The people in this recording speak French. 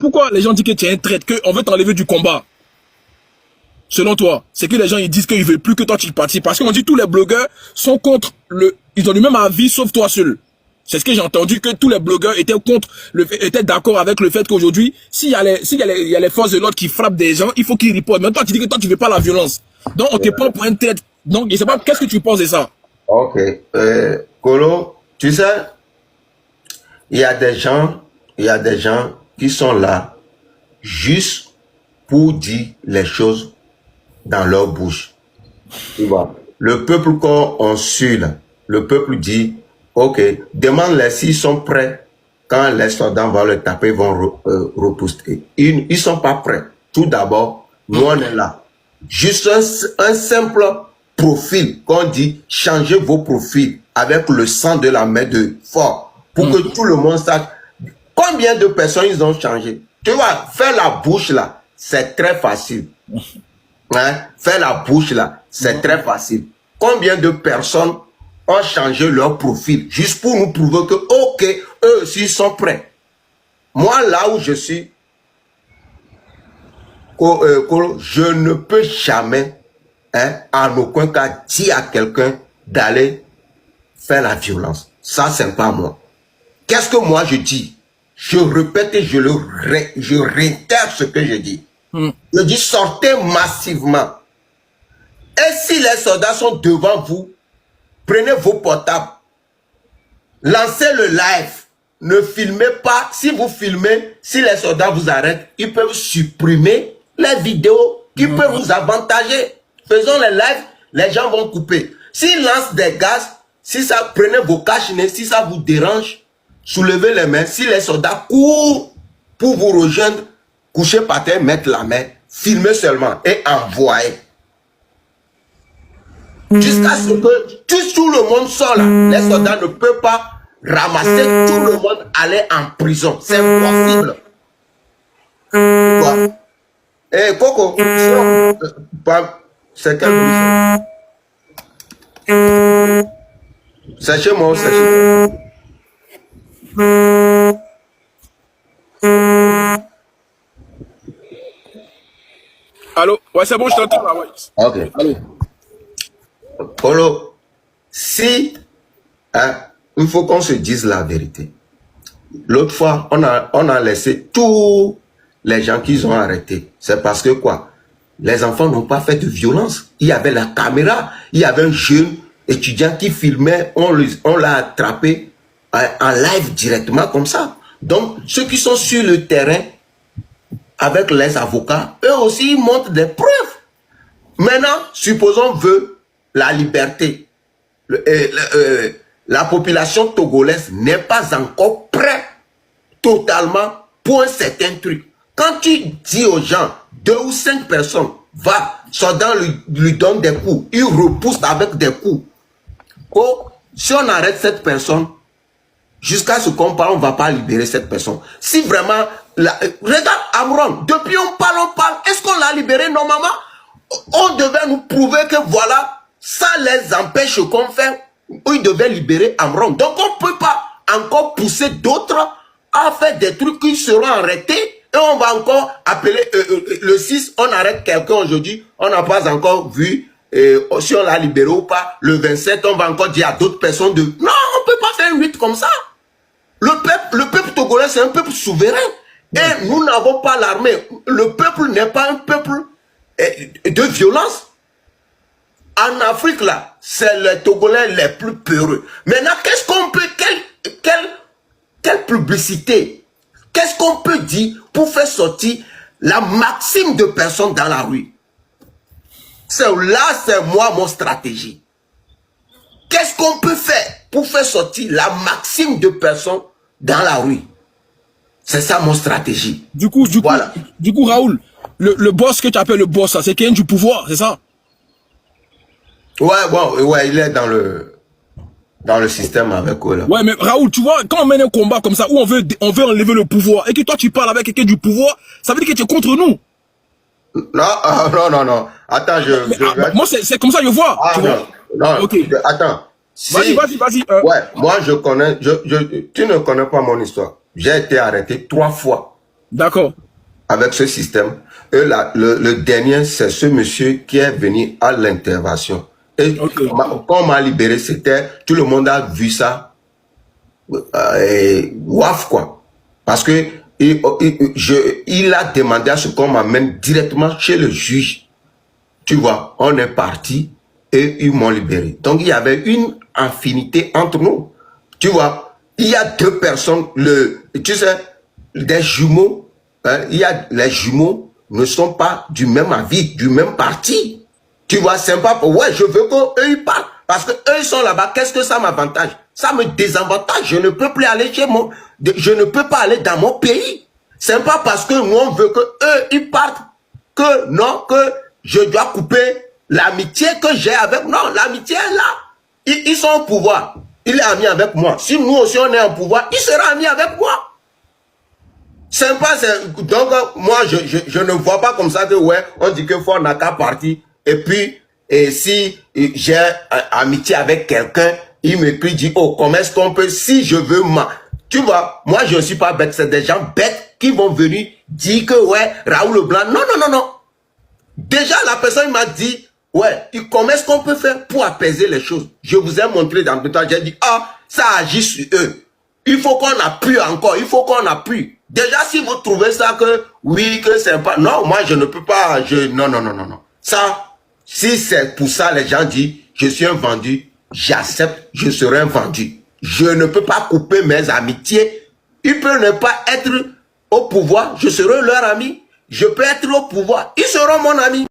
Pourquoi les gens disent que tu es un traître, qu'on veut t'enlever du combat? Selon toi, c'est que les gens ils disent qu'ils veulent plus que toi tu participes. Parce qu'on dit que tous les blogueurs sont contre le... Ils ont le même avis sauf toi seul. C'est ce que j'ai entendu, que tous les blogueurs étaient contre, étaient d'accord avec le fait qu'aujourd'hui, s'il y a les forces de l'ordre qui frappent des gens, il faut qu'ils ripostent. Mais toi, tu dis que toi, tu veux pas la violence. Donc, on te prend pour un tête. Donc, je sais pas, qu'est-ce que tu penses de ça? Ok. Kolo, tu sais, il y a des gens qui sont là juste pour dire les choses dans leur bouche. Tu vois, le peuple qu'on suit là, le peuple dit, ok, demande-les s'ils sont prêts. Quand les soldats vont le taper, ils vont repousser. Ils ne sont pas prêts. Tout d'abord, nous on est là. Juste un simple profil, qu'on dit, changez vos profils avec le sang de la main de fort, pour que tout le monde sache combien de personnes ils ont changé. Tu vois, faire la bouche là, c'est très facile. Hein? Faire la bouche là, c'est très facile. Combien de personnes ont changé leur profil juste pour nous prouver que, ok, eux aussi sont prêts. Moi, là où je suis, je ne peux jamais, en aucun cas, dire à quelqu'un d'aller faire la violence. Ça, c'est pas moi. Qu'est-ce que moi je dis? Je répète et je réitère ce que je dis. Je dis sortez massivement. Et si les soldats sont devant vous, prenez vos portables, lancez le live, ne filmez pas. Si vous filmez, si les soldats vous arrêtent, ils peuvent supprimer les vidéos qui peuvent vous avantager. Faisons les lives, les gens vont couper. S'ils lancent des gaz, si ça, prenez vos cache-nez, si ça vous dérange, soulevez les mains. Si les soldats courent pour vous rejoindre, couchez par terre, mettre la main, filmez seulement et envoyez. Jusqu'à ce que tout le monde sort là. Les soldats ne peuvent pas ramasser tout le monde, aller en prison. C'est impossible. Eh, Coco, c'est quel bruit? C'est chez moi, c'est chez moi. Allô? Ouais, c'est bon, je t'entends là, ouais. Ok. Allô? Polo, si il faut qu'on se dise la vérité. L'autre fois, on a laissé tous les gens qu'ils ont arrêtés. C'est parce que quoi? Les enfants n'ont pas fait de violence. Il y avait la caméra, il y avait un jeune étudiant qui filmait, on l'a attrapé en live directement comme ça. Donc, ceux qui sont sur le terrain avec les avocats, eux aussi, ils montrent des preuves. Maintenant, supposons veut la liberté. La population togolaise n'est pas encore prête totalement pour un certain truc. Quand tu dis aux gens, 2 ou 5 personnes, va, soldat lui donne des coups, il repousse avec des coups. Oh, si on arrête cette personne, jusqu'à ce qu'on parle, on ne va pas libérer cette personne. Si vraiment, regarde Amron, depuis on parle, est-ce qu'on l'a libéré normalement? On devait nous prouver que voilà, ça les empêche qu'on fait, ils devaient libérer Amron. Donc on ne peut pas encore pousser d'autres à faire des trucs qui seront arrêtés. Et on va encore appeler le 6, on arrête quelqu'un aujourd'hui, on n'a pas encore vu si on l'a libéré ou pas. Le 27, on va encore dire à d'autres personnes de... Non, on ne peut pas faire une lutte comme ça. Le peuple togolais, c'est un peuple souverain. Et nous n'avons pas l'armée. Le peuple n'est pas un peuple de violence. En Afrique, là, c'est les Togolais les plus peureux. Maintenant, qu'est-ce qu'on peut... Quelle publicité? Qu'est-ce qu'on peut dire pour faire sortir la maxime de personnes dans la rue? Là, c'est moi, mon stratégie. Qu'est-ce qu'on peut faire pour faire sortir la maxime de personnes dans la rue? C'est ça, mon stratégie. Du coup, Raoul, le boss que tu appelles le boss, c'est quelqu'un du pouvoir, c'est ça? Ouais, bon, ouais, il est dans le système avec eux, là. Ouais, mais Raoul, tu vois, quand on mène un combat comme ça, où on veut enlever le pouvoir, et que toi tu parles avec quelqu'un du pouvoir, ça veut dire que tu es contre nous. Non. Attends, moi, c'est comme ça que je vois. Tu vois? Non, okay. Attends. Vas-y. Ouais, moi je connais, tu ne connais pas mon histoire. J'ai été arrêté 3 fois D'accord. avec ce système. Et le dernier, c'est ce monsieur qui est venu à l'intervention. Et Ok. quand on m'a libéré, c'était, tout le monde a vu ça, waf quoi. Parce que il a demandé à ce qu'on m'amène directement chez le juge. Tu vois, on est parti et ils m'ont libéré. Donc il y avait une infinité entre nous. Tu vois, il y a deux personnes, tu sais, des jumeaux, hein, les jumeaux ne sont pas du même avis, du même parti. Tu vois, c'est pas, ouais, je veux qu'eux ils partent. Parce que eux ils sont là-bas, qu'est-ce que ça m'avantage? Ça me désavantage. Je ne peux plus aller je ne peux pas aller dans mon pays. C'est pas parce que nous on veut que eux ils partent que non, que je dois couper l'amitié que j'ai avec. Non, l'amitié est là. Ils sont au pouvoir. Il est ami avec moi. Si nous aussi on est en pouvoir, il sera ami avec moi. Sympa, donc moi je ne vois pas comme ça que ouais, on dit que faut n'a qu'à partir. Et puis, si j'ai amitié avec quelqu'un, il m'écrit, dit, oh, comment est-ce qu'on peut, si je veux tu vois, moi je ne suis pas bête, c'est des gens bêtes qui vont venir dire que ouais, Raoul Leblanc, non, non, non, non. Déjà la personne m'a dit, ouais, comment est-ce qu'on peut faire pour apaiser les choses? Je vous ai montré dans le temps, j'ai dit, ah, ça agit sur eux. Il faut qu'on appuie encore, il faut qu'on appuie. Déjà, si vous trouvez ça que, oui, que c'est pas, non, moi je ne peux pas, non, non, non, non, non. Ça, si c'est pour ça, les gens disent, je suis un vendu, j'accepte, je serai un vendu. Je ne peux pas couper mes amitiés. Ils peuvent ne pas être au pouvoir, je serai leur ami. Je peux être au pouvoir, ils seront mon ami.